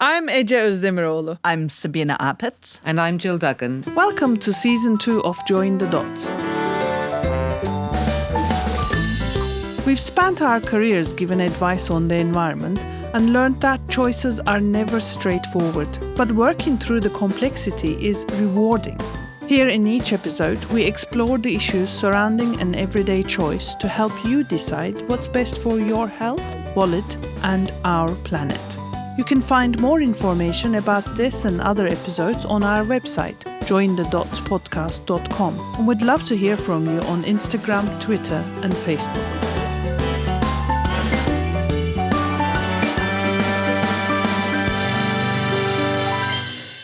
I'm Ece Özdemiroğlu. I'm Sabina Apitz. And I'm Jill Duggan. Welcome to Season 2 of Join the Dots. We've spent our careers giving advice on the environment and learned that choices are never straightforward, but working through the complexity is rewarding. Here in each episode, we explore the issues surrounding an everyday choice to help you decide what's best for your health, wallet, and our planet. You can find more information about this and other episodes on our website, jointhedotspodcast.com, and we'd love to hear from you on Instagram, Twitter, and Facebook.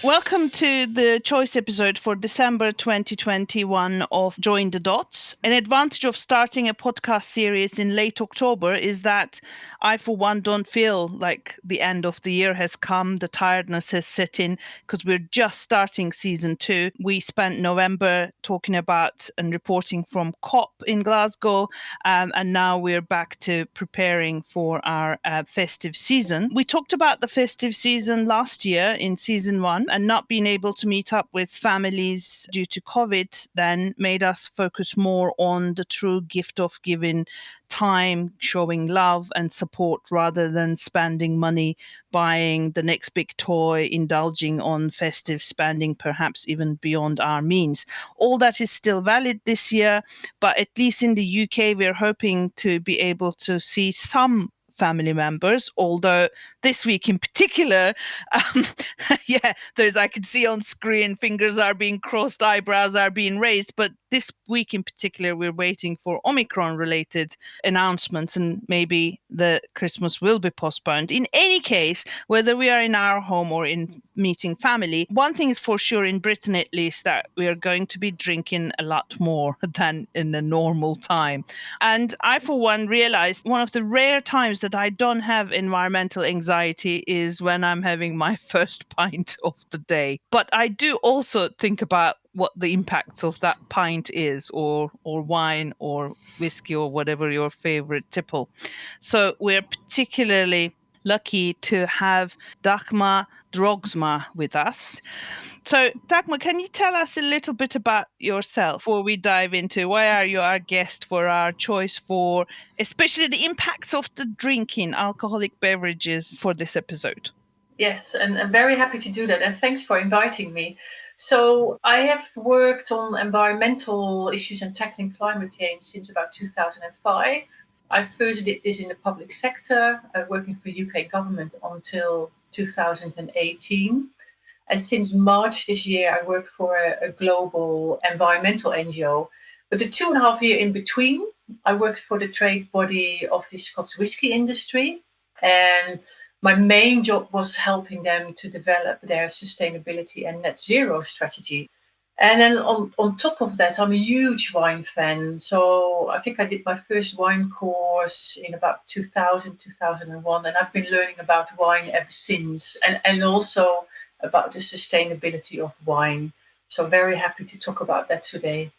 Welcome to the choice episode for December 2021 of Join the Dots. An advantage of starting a podcast series in late October is that I, for one, don't feel like the end of the year has come. The tiredness has set in because we're just starting season 2. We spent November talking about and reporting from COP in Glasgow, and now we're back to preparing for our festive season. We talked about the festive season last year in season 1, and not being able to meet up with families due to COVID then made us focus more on the true gift of giving time, showing love and support rather than spending money buying the next big toy, indulging on festive spending, perhaps even beyond our means. All that is still valid this year, but at least in the UK, we're hoping to be able to see some family members, although this week in particular, I can see on screen fingers are being crossed, eyebrows are being raised, but this week in particular, we're waiting for Omicron related announcements and maybe the Christmas will be postponed. In any case, whether we are in our home or in meeting family, one thing is for sure in Britain at least, that we are going to be drinking a lot more than in a normal time. And I, for one, realized one of the rare times that I don't have environmental anxiety is when I'm having my first pint of the day. But I do also think about what the impacts of that pint is, or wine or whiskey or whatever your favorite tipple. So we're particularly lucky to have Dagmar Drogsma with us. So Dagmar, can you tell us a little bit about yourself before we dive into why are you our guest for our choice for especially the impacts of the drinking alcoholic beverages for this episode? Yes, and I'm very happy to do that. And thanks for inviting me. So I have worked on environmental issues and tackling climate change since about 2005. I first did this in the public sector, working for UK government until 2018. And since March this year, I work for a global environmental NGO. But the 2.5 years in between, I worked for the trade body of the Scots whisky industry. And my main job was helping them to develop their sustainability and net zero strategy. And then on top of that, I'm a huge wine fan. So I think I did my first wine course in about 2000, 2001. And I've been learning about wine ever since, and also about the sustainability of wine. So very happy to talk about that today.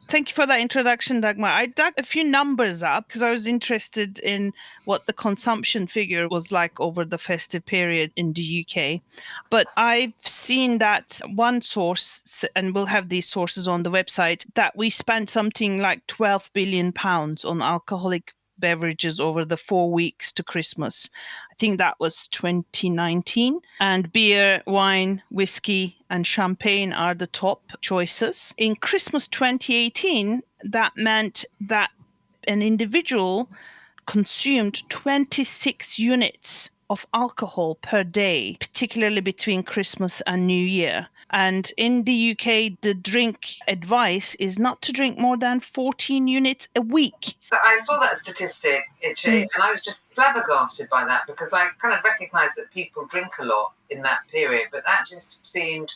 Thank you for that introduction, Dagmar. I dug a few numbers up because I was interested in what the consumption figure was like over the festive period in the UK. But I've seen that one source, and we'll have these sources on the website, that we spent something like £12 billion on alcoholic beverages over the 4 weeks to Christmas. I think that was 2019. And beer, wine, whiskey, and champagne are the top choices. In Christmas 2018, that meant that an individual consumed 26 units of alcohol per day, particularly between Christmas and New Year. And in the UK, the drink advice is not to drink more than 14 units a week. I saw that statistic, Ece, and I was just flabbergasted by that because I kind of recognise that people drink a lot in that period, but that just seemed,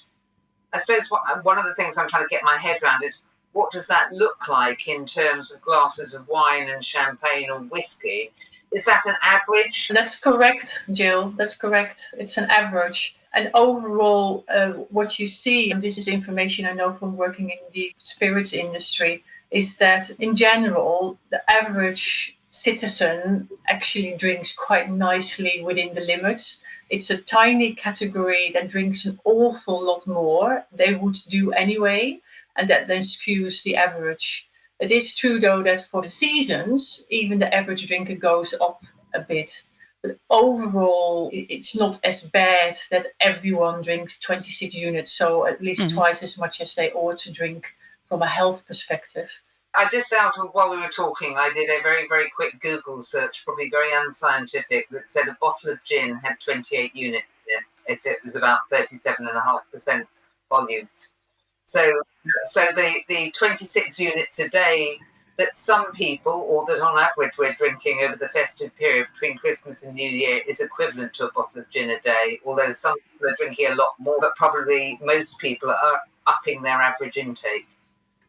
I suppose one of the things I'm trying to get my head around is what does that look like in terms of glasses of wine and champagne or whiskey? Is that an average? That's correct, Jill. That's correct. It's an average. And overall, what you see, and this is information I know from working in the spirits industry, is that in general, the average citizen actually drinks quite nicely within the limits. It's a tiny category that drinks an awful lot more they would do anyway, and that then skews the average. It is true, though, that for seasons, even the average drinker goes up a bit. But overall, it's not as bad that everyone drinks 26 units, so at least twice as much as they ought to drink from a health perspective. I just while we were talking, I did a very, very quick Google search, probably very unscientific, that said a bottle of gin had 28 units in it if it was about 37.5% volume. So the 26 units a day that some people, or that on average we're drinking over the festive period between Christmas and New Year, is equivalent to a bottle of gin a day, although some people are drinking a lot more, but probably most people are upping their average intake.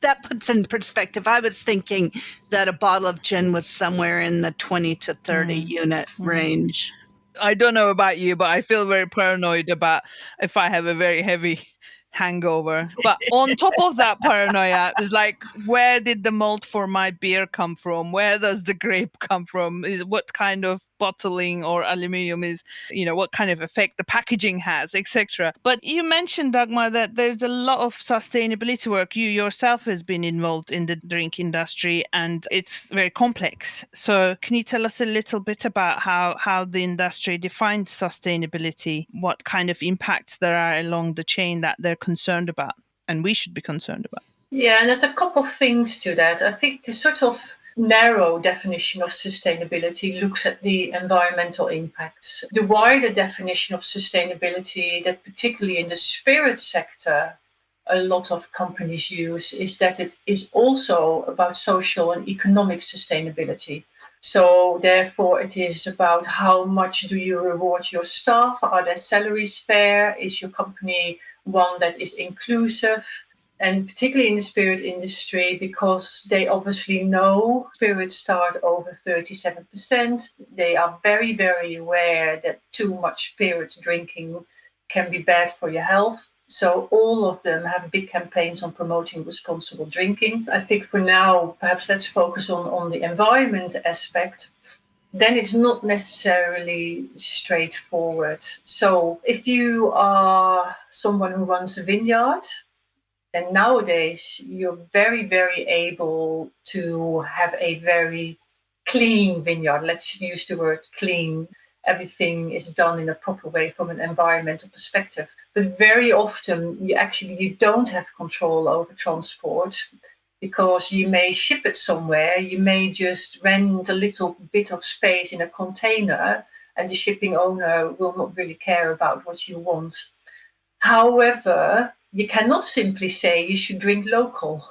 That puts in perspective. I was thinking that a bottle of gin was somewhere in the 20 to 30 unit range. I don't know about you, but I feel very paranoid about if I have a very heavy hangover. But on top of that paranoia, it's like, where did the malt for my beer come from? Where does the grape come from? Is what kind of bottling or aluminium is, what kind of effect the packaging has, etc. But you mentioned, Dagmar, that there's a lot of sustainability work. You yourself has been involved in the drink industry, and it's very complex. So can you tell us a little bit about how the industry defines sustainability, what kind of impacts there are along the chain that they're concerned about and we should be concerned about? Yeah, and there's a couple of things to that. I think the sort of narrow definition of sustainability looks at the environmental impacts. The wider definition of sustainability that particularly in the spirit sector a lot of companies use is that it is also about social and economic sustainability. So therefore it is about how much do you reward your staff? Are their salaries fair? Is your company one that is inclusive? And particularly in the spirit industry, because they obviously know spirits start over 37%. They are very, very aware that too much spirit drinking can be bad for your health. So all of them have big campaigns on promoting responsible drinking. I think for now, perhaps let's focus on the environment aspect. Then it's not necessarily straightforward. So if you are someone who runs a vineyard, and nowadays, you're very, very able to have a very clean vineyard. Let's use the word clean. Everything is done in a proper way from an environmental perspective. But very often, you don't have control over transport because you may ship it somewhere. You may just rent a little bit of space in a container, and the shipping owner will not really care about what you want. However, you cannot simply say you should drink local,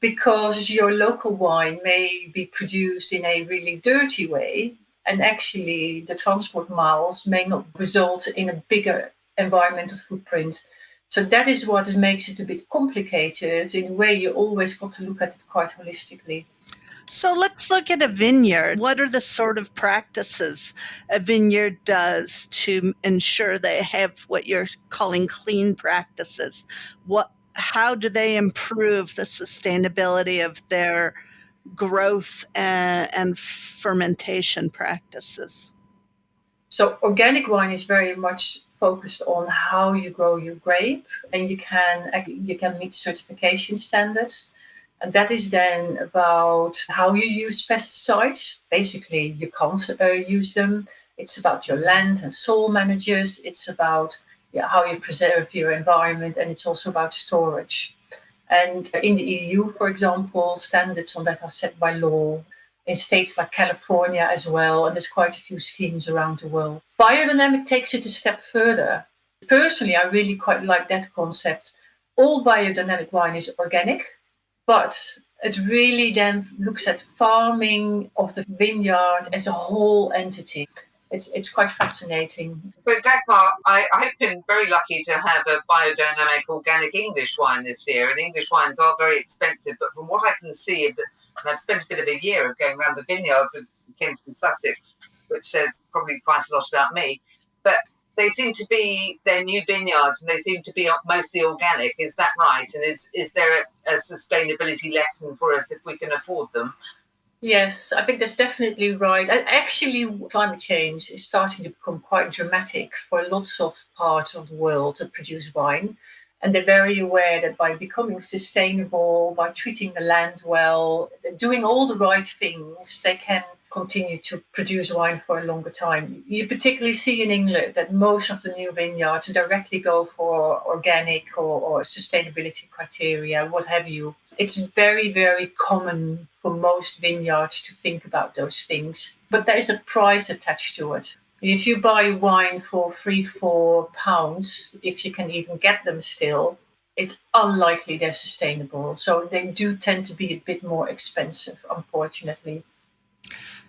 because your local wine may be produced in a really dirty way, and actually the transport miles may not result in a bigger environmental footprint. So that is what makes it a bit complicated. In a way, you always got to look at it quite holistically. So let's look at a vineyard. What are the sort of practices a vineyard does to ensure they have what you're calling clean practices? How do they improve the sustainability of their growth and fermentation practices? So organic wine is very much focused on how you grow your grape, and you can meet certification standards. And that is then about how you use pesticides. Basically, you can't use them. It's about your land and soil managers. It's about how you preserve your environment, and it's also about storage. And in the EU, for example, standards on that are set by law. In states like California as well, and there's quite a few schemes around the world. Biodynamic takes it a step further. Personally, I really quite like that concept. All biodynamic wine is organic, but it really then looks at farming of the vineyard as a whole entity. It's quite fascinating. So Dagmar, I've been very lucky to have a biodynamic organic English wine this year, and English wines are very expensive, but from what I can see, and I've spent a bit of a year of going around the vineyards of Kent and Sussex, which says probably quite a lot about me, but they seem to be, they're new vineyards and they seem to be mostly organic. Is that right? And is there a sustainability lesson for us if we can afford them? Yes, I think that's definitely right. And actually, climate change is starting to become quite dramatic for lots of parts of the world that produce wine. And they're very aware that by becoming sustainable, by treating the land well, doing all the right things, they can continue to produce wine for a longer time. You particularly see in England that most of the new vineyards directly go for organic or sustainability criteria, what have you. It's very, very common for most vineyards to think about those things, but there is a price attached to it. If you buy wine for £3-4, if you can even get them still, it's unlikely they're sustainable. So they do tend to be a bit more expensive, unfortunately.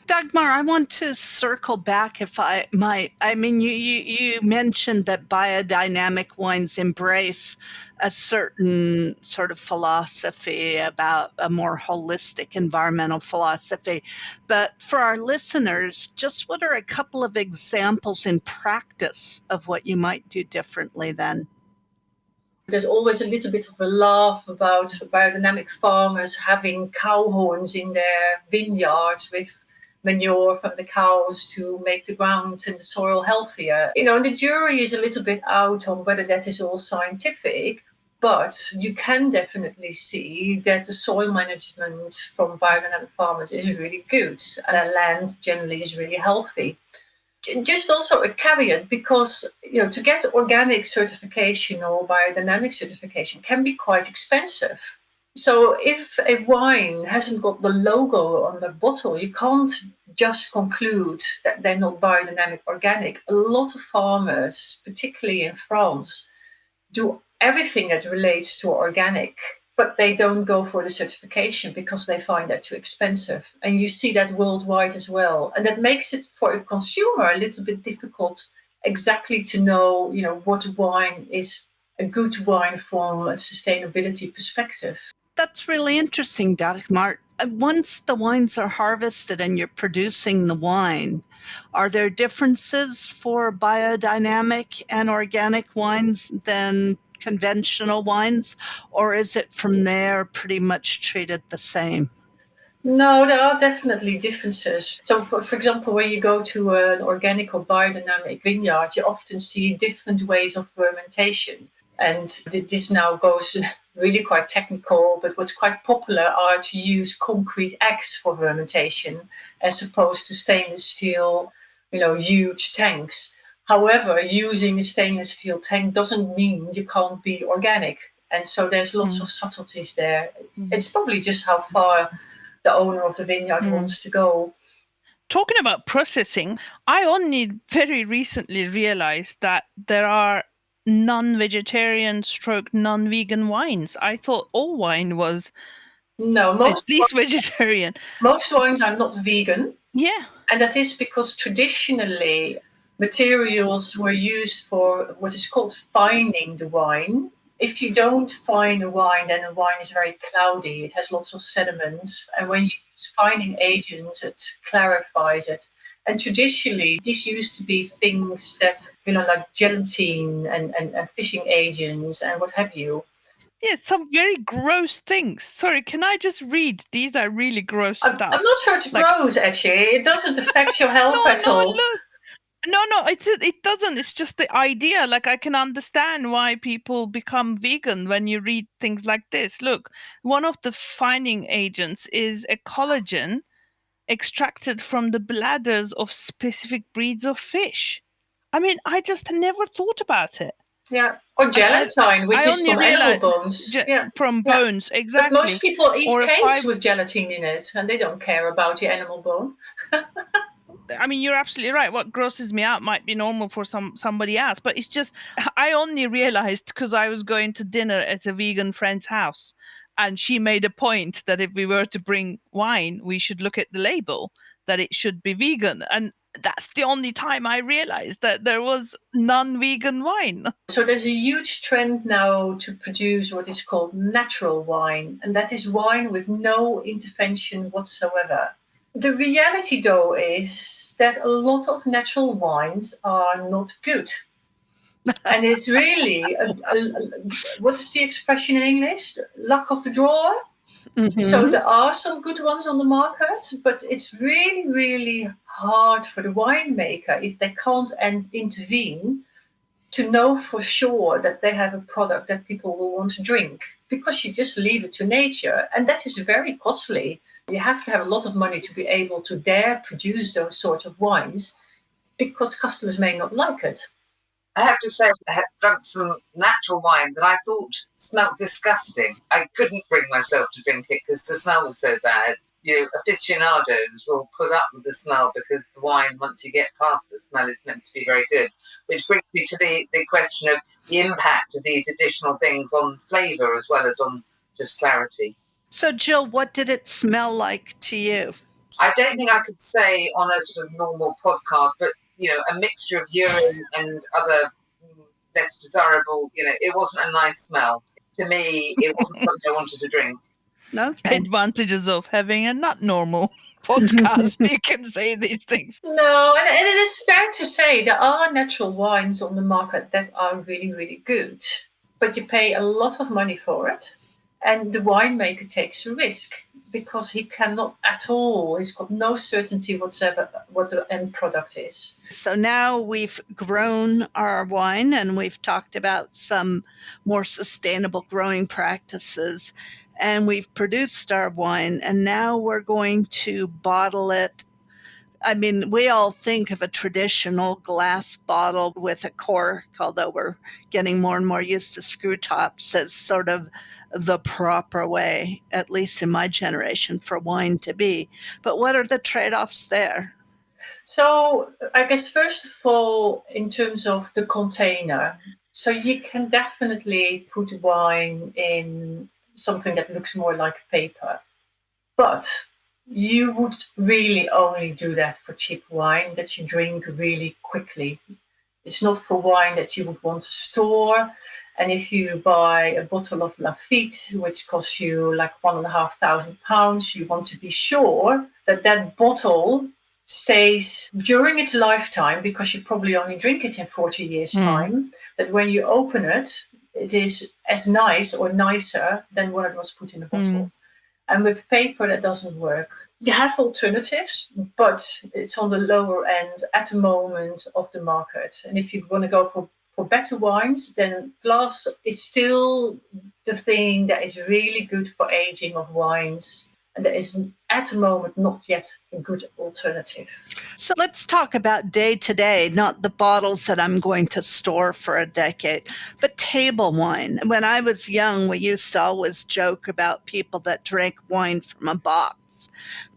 Dagmar, I want to circle back if I might. I mean, you mentioned that biodynamic wines embrace a certain sort of philosophy about a more holistic environmental philosophy. But for our listeners, just what are a couple of examples in practice of what you might do differently then? There's always a little bit of a laugh about biodynamic farmers having cow horns in their vineyards with manure from the cows to make the ground and the soil healthier. The jury is a little bit out on whether that is all scientific, but you can definitely see that the soil management from biodynamic farmers is really good and the land generally is really healthy. Just also a caveat, because to get organic certification or biodynamic certification can be quite expensive. So if a wine hasn't got the logo on the bottle, you can't just conclude that they're not biodynamic organic. A lot of farmers, particularly in France, do everything that relates to organic, but they don't go for the certification because they find that too expensive. And you see that worldwide as well. And that makes it for a consumer a little bit difficult exactly to know, what wine is a good wine from a sustainability perspective. That's really interesting, Dagmar. Once the wines are harvested and you're producing the wine, are there differences for biodynamic and organic wines than conventional wines, or is it from there pretty much treated the same? No, there are definitely differences. So, for example, when you go to an organic or biodynamic vineyard, you often see different ways of fermentation. And this now goes really quite technical, but what's quite popular are to use concrete eggs for fermentation as opposed to stainless steel, huge tanks. However, using a stainless steel tank doesn't mean you can't be organic. And so there's lots of subtleties there. It's probably just how far the owner of the vineyard wants to go. Talking about processing, I only very recently realized that there are non-vegetarian stroke non-vegan wines. I thought all wine was No, at least vegetarian. Most wines are not vegan. Yeah. And that is because traditionally materials were used for what is called fining the wine. If you don't fine a wine, then the wine is very cloudy. It has lots of sediments. And when you use fining agents, it clarifies it. And traditionally, this used to be things that, like gelatine and fishing agents and what have you. Yeah, some very gross things. Sorry, can I just read? These are really gross stuff. I'm not sure it's gross, actually. It doesn't affect your health at all. Look. No, it doesn't. It's just the idea. Like, I can understand why people become vegan when you read things like this. Look, one of the fining agents is a collagen extracted from the bladders of specific breeds of fish. I mean, I just never thought about it. Yeah, or gelatine, which is from animal bones. From bones, exactly. But most people eat cakes with gelatin in it, and they don't care about the animal bone. I mean, you're absolutely right. What grosses me out might be normal for somebody else, but it's just, I only realized because I was going to dinner at a vegan friend's house, and she made a point that if we were to bring wine, we should look at the label, that it should be vegan. And that's the only time I realized that there was non-vegan wine. So there's a huge trend now to produce what is called natural wine, and that is wine with no intervention whatsoever. The reality, though, is that a lot of natural wines are not good. And it's really, what's the expression in English? Luck of the draw? So there are some good ones on the market, but it's really, really hard for the winemaker, if they can't intervene, to know for sure that they have a product that people will want to drink, because you just leave it to nature. And that is very costly. You have to have a lot of money to be able to dare produce those sorts of wines, because customers may not like it. I have to say, I had drunk some natural wine that I thought smelled disgusting. I couldn't bring myself to drink it because the smell was so bad. Aficionados will put up with the smell because the wine, once you get past the smell, is meant to be very good. Which brings me to the question of the impact of these additional things on flavour as well as on just clarity. So, Jill, what did it smell like to you? I don't think I could say on a sort of normal podcast, but a mixture of urine and other less desirable. It wasn't a nice smell to me. It wasn't something I wanted to drink. Okay. Advantages of having a not normal podcast. You can say these things. No, and it is fair to say there are natural wines on the market that are really, really good, but you pay a lot of money for it, and the winemaker takes a risk because he cannot at all. He's got no certainty whatsoever what the end product is. So now we've grown our wine and we've talked about some more sustainable growing practices, and we've produced our wine, and now we're going to bottle it. I mean, we all think of a traditional glass bottle with a cork, although we're getting more and more used to screw tops as sort of the proper way, at least in my generation, for wine to be. But what are the trade-offs there? So I guess first of all, in terms of the container, so you can definitely put wine in something that looks more like paper, but you would really only do that for cheap wine that you drink really quickly. It's not for wine that you would want to store. And if you buy a bottle of Lafite, which costs you like £1,500, you want to be sure that that bottle stays during its lifetime, because you probably only drink it in 40 years' time, that when you open it, it is as nice or nicer than when it was put in a bottle. And with paper, that doesn't work. You have alternatives, but it's on the lower end at the moment of the market. And if you want to go for better wines, then glass is still the thing that is really good for aging of wines. And there is, at the moment, not yet a good alternative. So let's talk about day to day, not the bottles that I'm going to store for a decade, but table wine. When I was young, we used to always joke about people that drank wine from a box.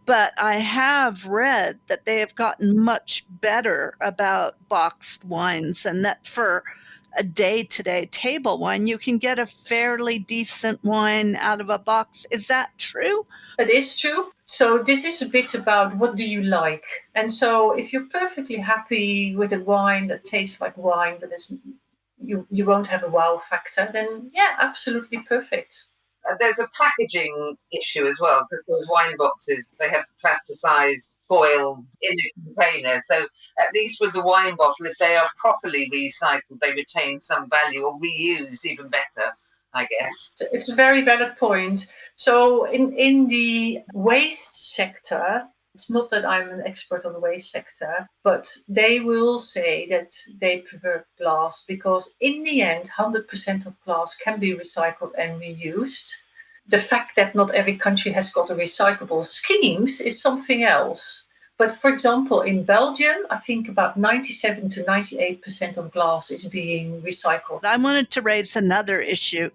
But I have read that they have gotten much better about boxed wines, and that for a day-to-day table wine, you can get a fairly decent wine out of a box. Is that true? It is true. So this is a bit about what do you like. And so if you're perfectly happy with a wine that tastes like wine, that is, you won't have a wow factor, then yeah, absolutely perfect. There's a packaging issue as well, because those wine boxes, they have plasticized foil in a container. So at least with the wine bottle, if they are properly recycled, they retain some value, or reused even better, I guess. It's a very valid point. So in the waste sector, it's not that I'm an expert on the waste sector, but they will say that they prefer glass because in the end, 100% of glass can be recycled and reused. The fact that not every country has got a recyclable schemes is something else. But for example, in Belgium, I think about 97 to 98% of glass is being recycled. I wanted to raise another issue.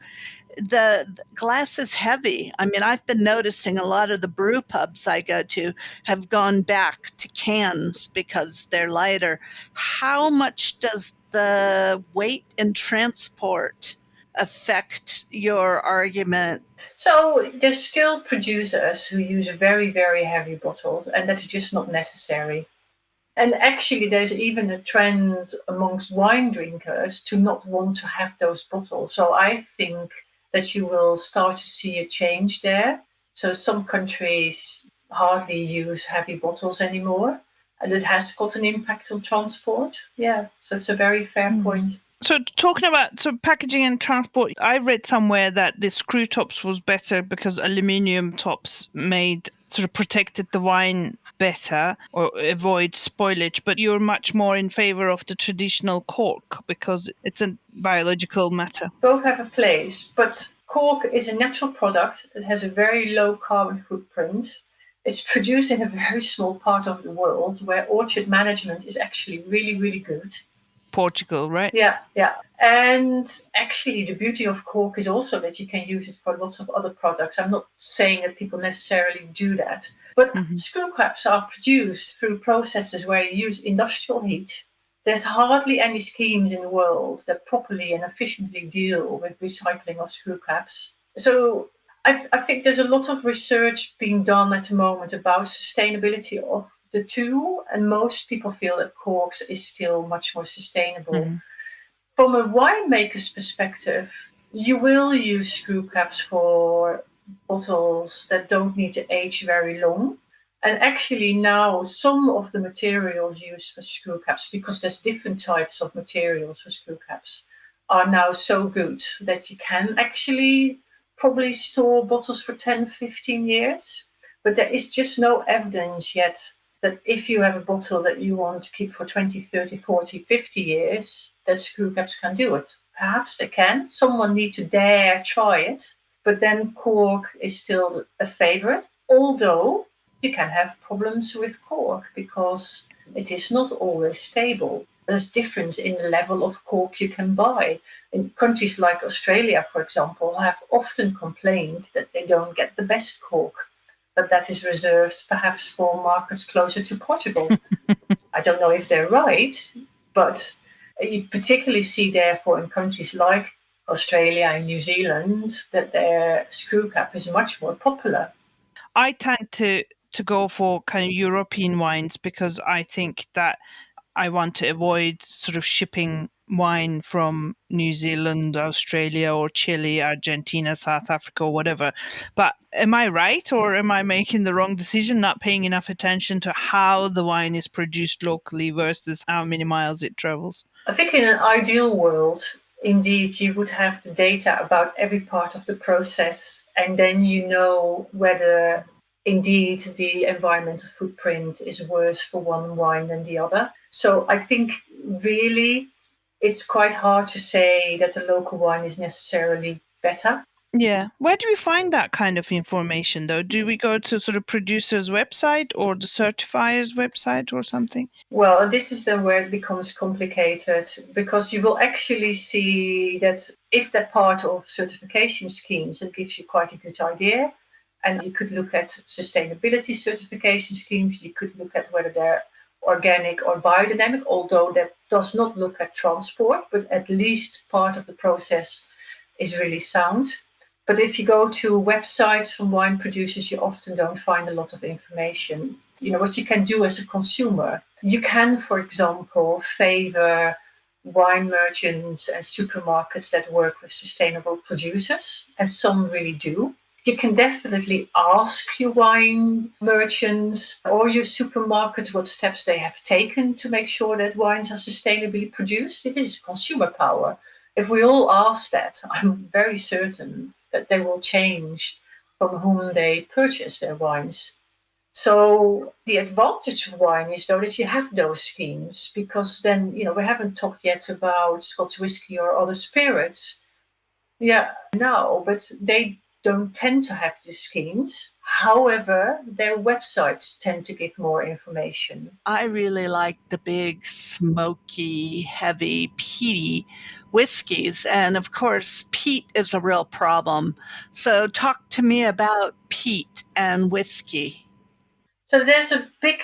The glass is heavy. I mean, I've been noticing a lot of the brew pubs I go to have gone back to cans because they're lighter. How much does the weight and transport affect your argument? So there's still producers who use very, very heavy bottles, and that's just not necessary. And actually, there's even a trend amongst wine drinkers to not want to have those bottles. So I think that you will start to see a change there. So some countries hardly use heavy bottles anymore, and it has got an impact on transport. Yeah, so it's a very fair point. So talking about packaging and transport, I read somewhere that the screw tops was better because aluminium tops made sort of protected the wine better or avoid spoilage, but you're much more in favor of the traditional cork because it's a biological matter. Both have a place, but cork is a natural product. It has a very low carbon footprint. It's produced in a very small part of the world where orchard management is actually really, really good. Portugal, right? Yeah. And actually, the beauty of cork is also that you can use it for lots of other products. I'm not saying that people necessarily do that, but screw caps are produced through processes where you use industrial heat. There's hardly any schemes in the world that properly and efficiently deal with recycling of screw caps. So I think there's a lot of research being done at the moment about sustainability of the two, and most people feel that corks is still much more sustainable. From a winemaker's perspective, you will use screw caps for bottles that don't need to age very long. And actually now some of the materials used for screw caps, because there's different types of materials for screw caps, are now so good that you can actually probably store bottles for 10, 15 years. But there is just no evidence yet that if you have a bottle that you want to keep for 20, 30, 40, 50 years, that screw caps can do it. Perhaps they can. Someone needs to dare try it. But then cork is still a favorite, although you can have problems with cork because it is not always stable. There's difference in the level of cork you can buy. In countries like Australia, for example, have often complained that they don't get the best cork. But that is reserved perhaps for markets closer to Portugal. I don't know if they're right, but you particularly see therefore in countries like Australia and New Zealand that their screw cap is much more popular. I tend to go for kind of European wines because I think that I want to avoid sort of shipping wine from New Zealand, Australia, or Chile, Argentina, South Africa, or whatever. But am I right, or am I making the wrong decision, not paying enough attention to how the wine is produced locally versus how many miles it travels? I think in an ideal world, indeed, you would have the data about every part of the process, and then you know whether indeed the environmental footprint is worse for one wine than the other. So I think really it's quite hard to say that the local wine is necessarily better. Yeah. Where do we find that kind of information, though? Do we go to sort of producer's website or the certifier's website or something? Well, this is then where it becomes complicated because you will actually see that if they're part of certification schemes, it gives you quite a good idea. And you could look at sustainability certification schemes. You could look at whether they're organic or biodynamic, although that does not look at transport, but at least part of the process is really sound. But if you go to websites from wine producers, you often don't find a lot of information. You know, what you can do as a consumer, you can, for example, favor wine merchants and supermarkets that work with sustainable producers, and some really do. You can definitely ask your wine merchants or your supermarkets what steps they have taken to make sure that wines are sustainably produced. It is consumer power. If we all ask that, I'm very certain that they will change from whom they purchase their wines. So the advantage of wine is, though, that you have those schemes, because then, you know, we haven't talked yet about Scotch whisky or other spirits. Yeah, no, but they don't tend to have the schemes. However, their websites tend to give more information. I really like the big, smoky, heavy, peaty whiskeys. And of course, peat is a real problem. So, talk to me about peat and whiskey. So there's a big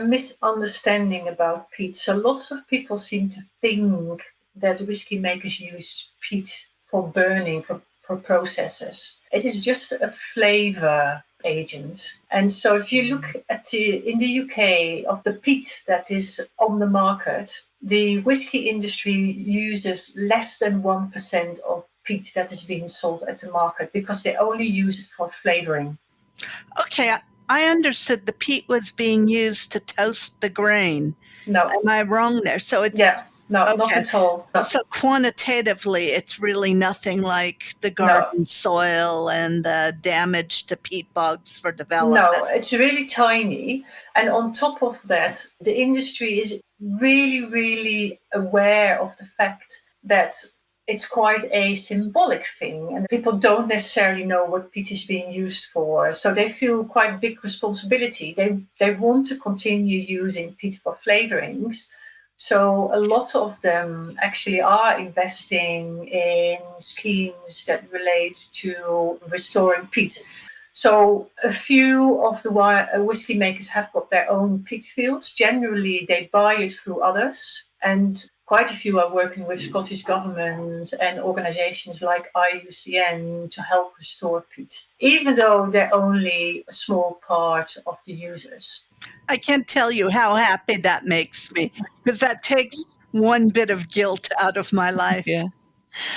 misunderstanding about peat. So lots of people seem to think that whiskey makers use peat for burning, for processes. It is just a flavor agent. And so if you look at in the UK of the peat that is on the market, the whiskey industry uses less than 1% of peat that is being sold at the market because they only use it for flavoring. Okay, I understood the peat was being used to toast the grain. No. Am I wrong there? So it's No, not okay. at all. No. So quantitatively, it's really nothing like the garden soil and the damage to peat bogs for development. No, it's really tiny. And on top of that, the industry is really, really aware of the fact that it's quite a symbolic thing, and people don't necessarily know what peat is being used for. So they feel quite big responsibility. They want to continue using peat for flavorings. So a lot of them actually are investing in schemes that relate to restoring peat. So a few of the whiskey makers have got their own peat fields. Generally, they buy it through others, and quite a few are working with Scottish Government and organisations like IUCN to help restore peat, even though they're only a small part of the users. I can't tell you how happy that makes me, because that takes one bit of guilt out of my life. Yeah.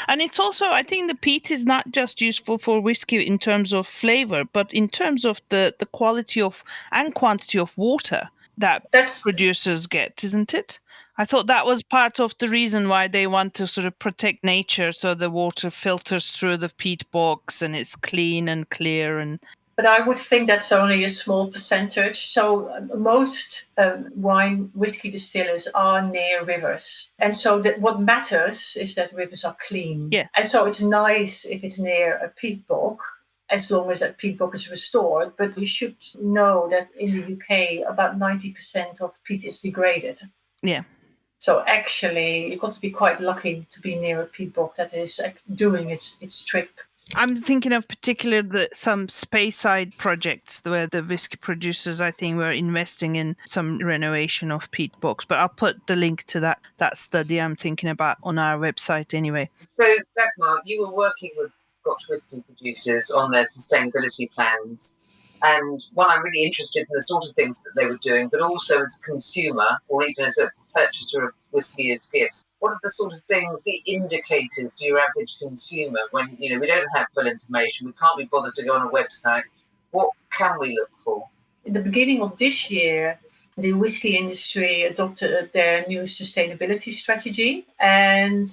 And it's also, I think the peat is not just useful for whiskey in terms of flavor, but in terms of the quality of and quantity of water that producers get, isn't it? I thought that was part of the reason why they want to sort of protect nature, so the water filters through the peat bogs and it's clean and clear. But I would think that's only a small percentage. So most whiskey distillers are near rivers. And so what matters is that rivers are clean. Yeah. And so it's nice if it's near a peat bog, as long as that peat bog is restored. But you should know that in the UK, about 90% of peat is degraded. Yeah. So actually, you've got to be quite lucky to be near a peat bog that is doing its trip. I'm thinking of particularly some Speyside projects where the whiskey producers, I think, were investing in some renovation of peat bogs. But I'll put the link to that study I'm thinking about on our website anyway. So, Dagmar, you were working with Scotch whisky producers on their sustainability plans. And one, I'm really interested in the sort of things that they were doing, but also as a consumer or even as a purchaser of whisky as gifts. What are the sort of things, the indicators to your average consumer when, we don't have full information, we can't be bothered to go on a website? What can we look for? In the beginning of this year, the whisky industry adopted their new sustainability strategy. And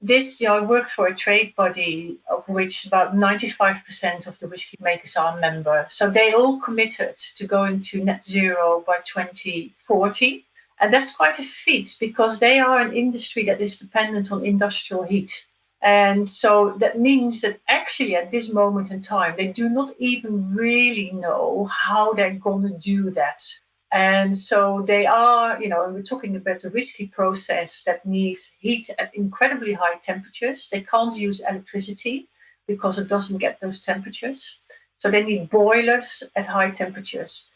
this, I worked for a trade body of which about 95% of the whisky makers are a member. So they all committed to going to net zero by 2040. And that's quite a feat because they are an industry that is dependent on industrial heat. And so that means that actually at this moment in time, they do not even really know how they're going to do that. And so they are, we're talking about the whisky process that needs heat at incredibly high temperatures. They can't use electricity because it doesn't get those temperatures. So they need boilers at high temperatures.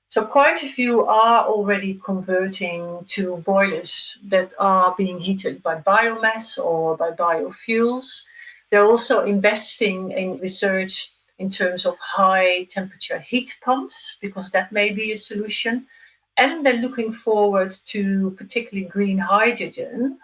So quite a few are already converting to boilers that are being heated by biomass or by biofuels. They're also investing in research in terms of high temperature heat pumps, because that may be a solution. And they're looking forward to particularly green hydrogen,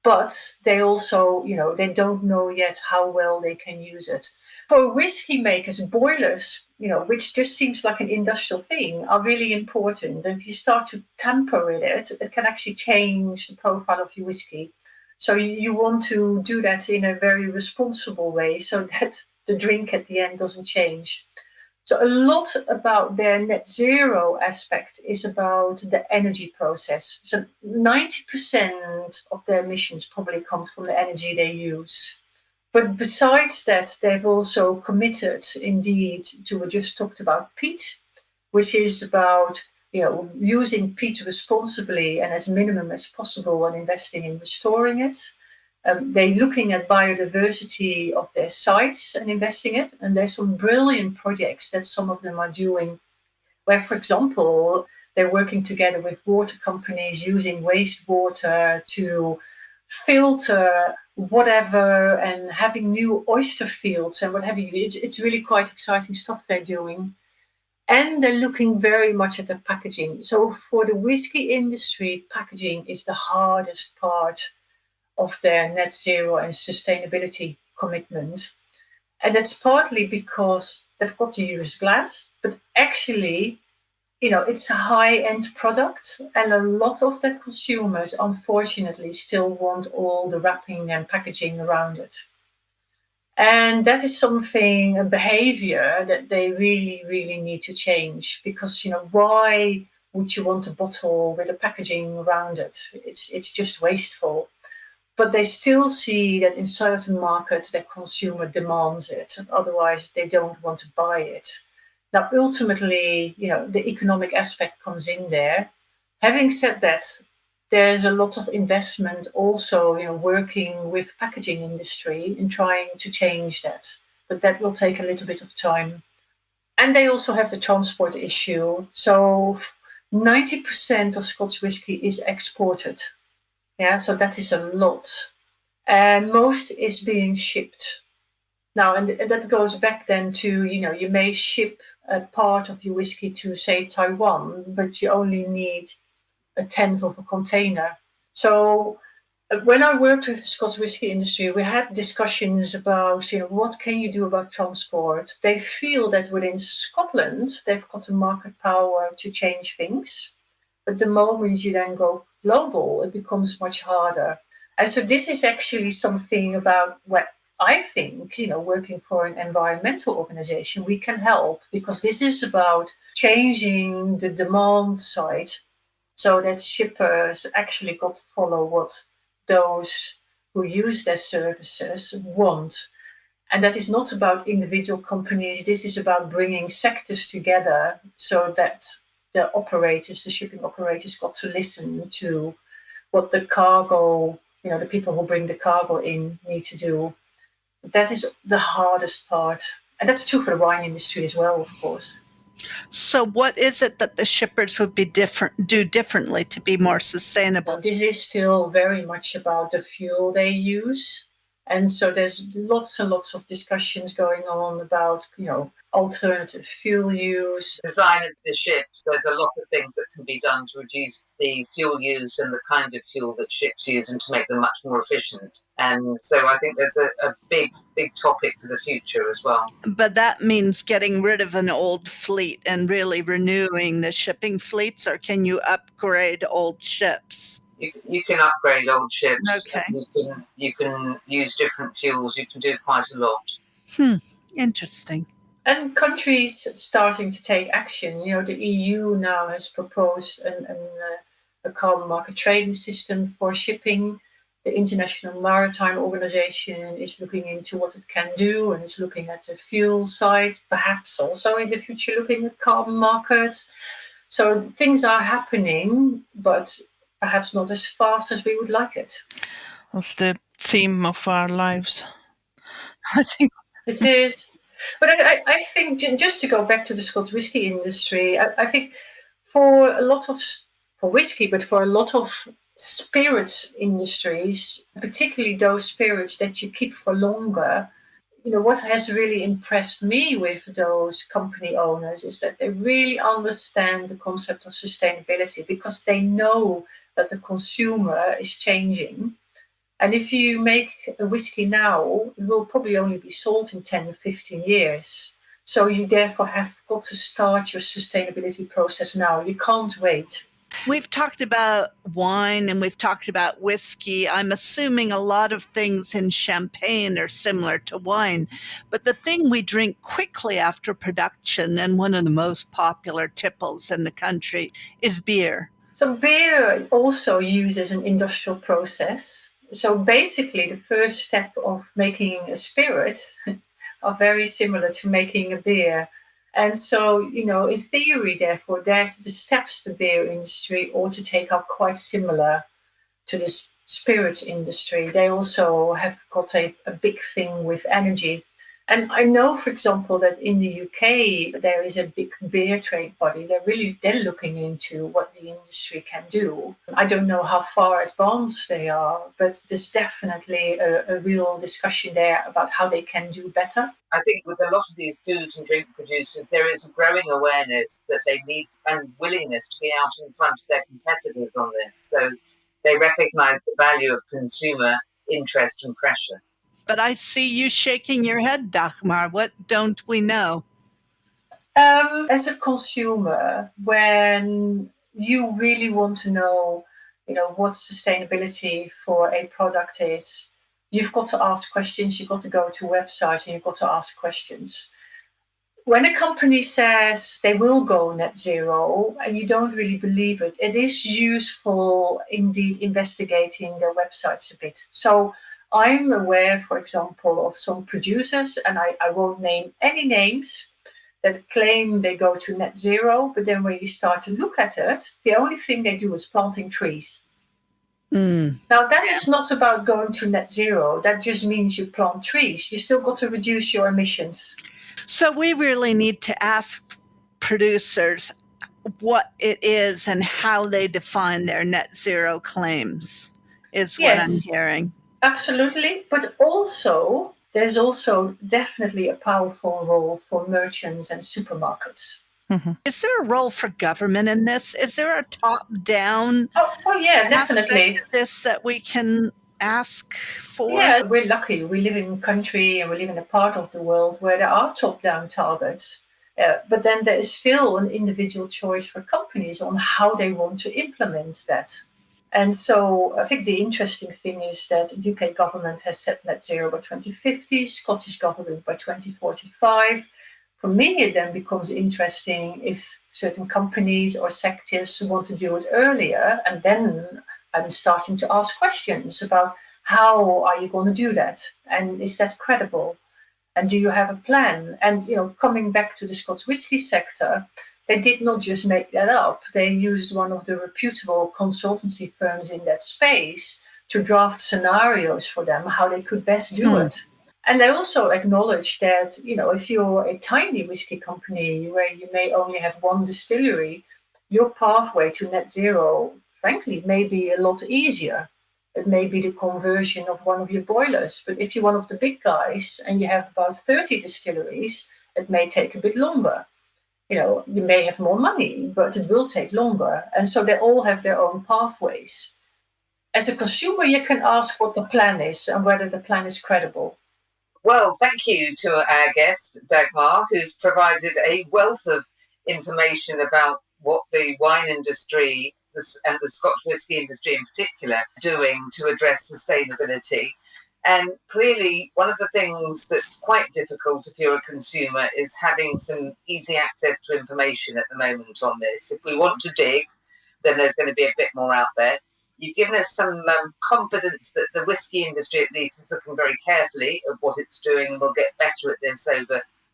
but they also, they don't know yet how well they can use it. For whiskey makers, boilers, which just seems like an industrial thing, are really important. And if you start to tamper with it, it can actually change the profile of your whiskey. So you want to do that in a very responsible way so that the drink at the end doesn't change. So a lot about their net zero aspect is about the energy process. So 90% of their emissions probably comes from the energy they use. But besides that, they've also committed indeed to, we just talked about peat, which is about using peat responsibly and as minimum as possible and investing in restoring it. They're looking at biodiversity of their sites and investing it. And there's some brilliant projects that some of them are doing where, for example, they're working together with water companies using wastewater to filter whatever and having new oyster fields and what have you. It's really quite exciting stuff they're doing. And they're looking very much at the packaging. So for the whiskey industry, packaging is the hardest part of their net zero and sustainability commitment. And that's partly because they've got to use glass, but actually, it's a high-end product, and a lot of the consumers, unfortunately, still want all the wrapping and packaging around it. And that is something, a behavior that they really, really need to change, because, why would you want a bottle with a packaging around it? It's just wasteful. But they still see that in certain markets, the consumer demands it. Otherwise, they don't want to buy it. Now, ultimately, the economic aspect comes in there. Having said that, there's a lot of investment also, working with packaging industry in trying to change that. But that will take a little bit of time. And they also have the transport issue. So 90% of Scotch whisky is exported. Yeah, so that is a lot. And most is being shipped. Now, and that goes back then to, you may ship a part of your whiskey to, say, Taiwan, but you only need a tenth of a container. So when I worked with the Scots whisky industry, we had discussions about, what can you do about transport? They feel that within Scotland, they've got the market power to change things. But the moment you then go global, it becomes much harder. And so this is actually something about what I think, working for an environmental organization, we can help, because this is about changing the demand side so that shippers actually got to follow what those who use their services want. And that is not about individual companies. This is about bringing sectors together so that the operators, the shipping operators, got to listen to what the cargo, the people who bring the cargo in need to do. That is the hardest part. And that's true for the wine industry as well, of course. So what is it that the shippers would do differently to be more sustainable? This is still very much about the fuel they use. And so there's lots and lots of discussions going on about, alternative fuel use. Design of the ships, there's a lot of things that can be done to reduce the fuel use and the kind of fuel that ships use and to make them much more efficient. And so I think there's a big, big topic for the future as well. But that means getting rid of an old fleet and really renewing the shipping fleets, or can you upgrade old ships? You can upgrade old ships. Okay. You can use different fuels. You can do quite a lot. Interesting. And countries starting to take action. The EU now has proposed a carbon market trading system for shipping. The International Maritime Organization is looking into what it can do, and is looking at the fuel side, perhaps also in the future looking at carbon markets. So things are happening, but perhaps not as fast as we would like it. That's the theme of our lives. I think it is. But I think, just to go back to the Scotch whisky industry, I think for whiskey, but for a lot of spirits industries, particularly those spirits that you keep for longer, what has really impressed me with those company owners is that they really understand the concept of sustainability, because they know that the consumer is changing. And if you make a whiskey now, it will probably only be sold in 10 or 15 years. So you therefore have got to start your sustainability process now. You can't wait. We've talked about wine and we've talked about whiskey. I'm assuming a lot of things in champagne are similar to wine, but the thing we drink quickly after production, and one of the most popular tipples in the country, is beer. So beer also uses an industrial process. So basically, the first step of making a spirit are very similar to making a beer. And so, in theory, therefore, there's the steps the beer industry ought to take are quite similar to the spirits industry. They also have got a big thing with energy. And I know, for example, that in the UK, there is a big beer trade body. They're looking into what the industry can do. I don't know how far advanced they are, but there's definitely a real discussion there about how they can do better. I think with a lot of these food and drink producers, there is a growing awareness that they need and willingness to be out in front of their competitors on this. So they recognise the value of consumer interest and pressure. But I see you shaking your head, Dagmar. What don't we know? As a consumer, when you really want to know, what sustainability for a product is, you've got to ask questions. You've got to go to websites and you've got to ask questions. When a company says they will go net zero and you don't really believe it, it is useful indeed investigating their websites a bit. So I'm aware, for example, of some producers, and I won't name any names, that claim they go to net zero, but then when you start to look at it, the only thing they do is planting trees. Now, that is not about going to net zero. That just means you plant trees. You still got to reduce your emissions. So we really need to ask producers what it is and how they define their net zero claims, is what I'm hearing. Absolutely. But also, there's also definitely a powerful role for merchants and supermarkets. Mm-hmm. Is there a role for government in this? Is there a top-down Oh yeah, definitely. aspect of this that we can ask for? Yeah, we're lucky. We live in a country and we live in a part of the world where there are top-down targets. But then there is still an individual choice for companies on how they want to implement that. And so I think the interesting thing is that the UK government has set net zero by 2050, Scottish government by 2045. For me, it then becomes interesting if certain companies or sectors want to do it earlier. And then I'm starting to ask questions about how are you going to do that? And is that credible? And do you have a plan? And, coming back to the Scots whisky sector, they did not just make that up. They used one of the reputable consultancy firms in that space to draft scenarios for them, how they could best do it. And they also acknowledged that, if you're a tiny whiskey company where you may only have one distillery, your pathway to net zero, frankly, may be a lot easier. It may be the conversion of one of your boilers. But if you're one of the big guys and you have about 30 distilleries, it may take a bit longer. You may have more money, but it will take longer. And so they all have their own pathways. As a consumer, you can ask what the plan is and whether the plan is credible. Well, thank you to our guest, Dagmar, who's provided a wealth of information about what the wine industry and the Scotch whisky industry in particular are doing to address sustainability. And clearly, one of the things that's quite difficult if you're a consumer is having some easy access to information at the moment on this. If we want to dig, then there's going to be a bit more out there. You've given us some confidence that the whisky industry, at least, is looking very carefully at what it's doing and will get better at this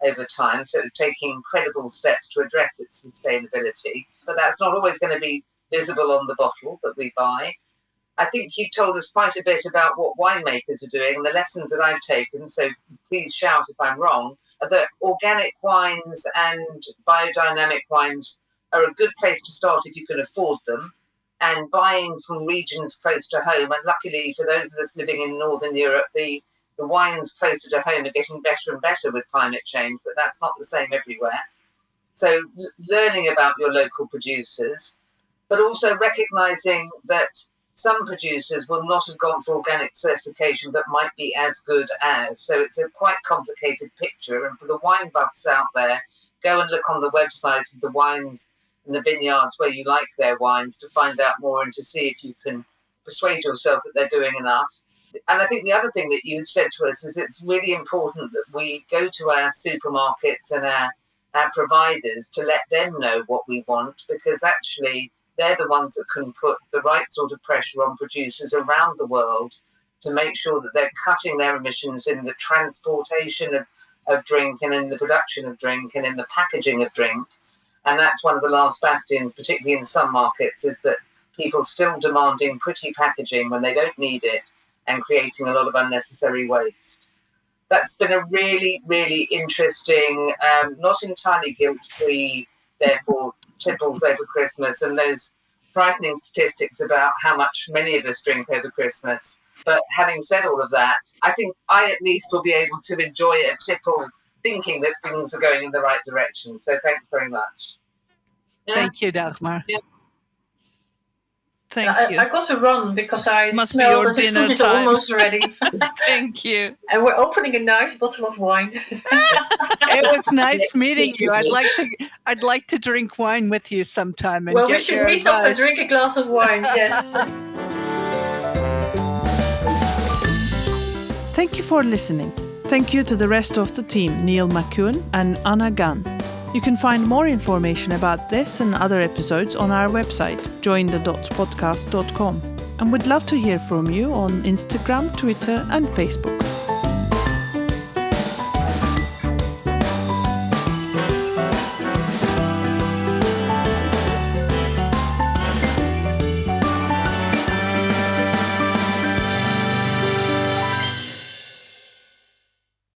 over time. So it's taking incredible steps to address its sustainability. But that's not always going to be visible on the bottle that we buy. I think you've told us quite a bit about what winemakers are doing and the lessons that I've taken, so please shout if I'm wrong, that organic wines and biodynamic wines are a good place to start if you can afford them, and buying from regions close to home. And luckily for those of us living in Northern Europe, the wines closer to home are getting better and better with climate change, but that's not the same everywhere. So learning about your local producers, but also recognising that some producers will not have gone for organic certification but might be as good as. So it's a quite complicated picture. And for the wine buffs out there, go and look on the website of the wines and the vineyards where you like their wines to find out more and to see if you can persuade yourself that they're doing enough. And I think the other thing that you've said to us is it's really important that we go to our supermarkets and our providers to let them know what we want, because actually they're the ones that can put the right sort of pressure on producers around the world to make sure that they're cutting their emissions in the transportation of drink and in the production of drink and in the packaging of drink. And that's one of the last bastions, particularly in some markets, is that people still demanding pretty packaging when they don't need it and creating a lot of unnecessary waste. That's been a really, really interesting, not entirely guilt-free, therefore, tipples over Christmas and those frightening statistics about how much many of us drink over Christmas. But having said all of that, I think I at least will be able to enjoy a tipple thinking that things are going in the right direction. So thanks very much. Thank you, Dagmar. Yeah. Thank you. I got to run because I Must be smell your that the dinner food is time. almost ready. Thank you. And we're opening a nice bottle of wine. It was nice meeting you. I'd like to drink wine with you sometime and Well, we get should your meet up and advice. drink a glass of wine. Yes. Thank you for listening. Thank you to the rest of the team, Neil McCune and Anna Gunn. You can find more information about this and other episodes on our website, jointhedotspodcast.com. And we'd love to hear from you on Instagram, Twitter and Facebook.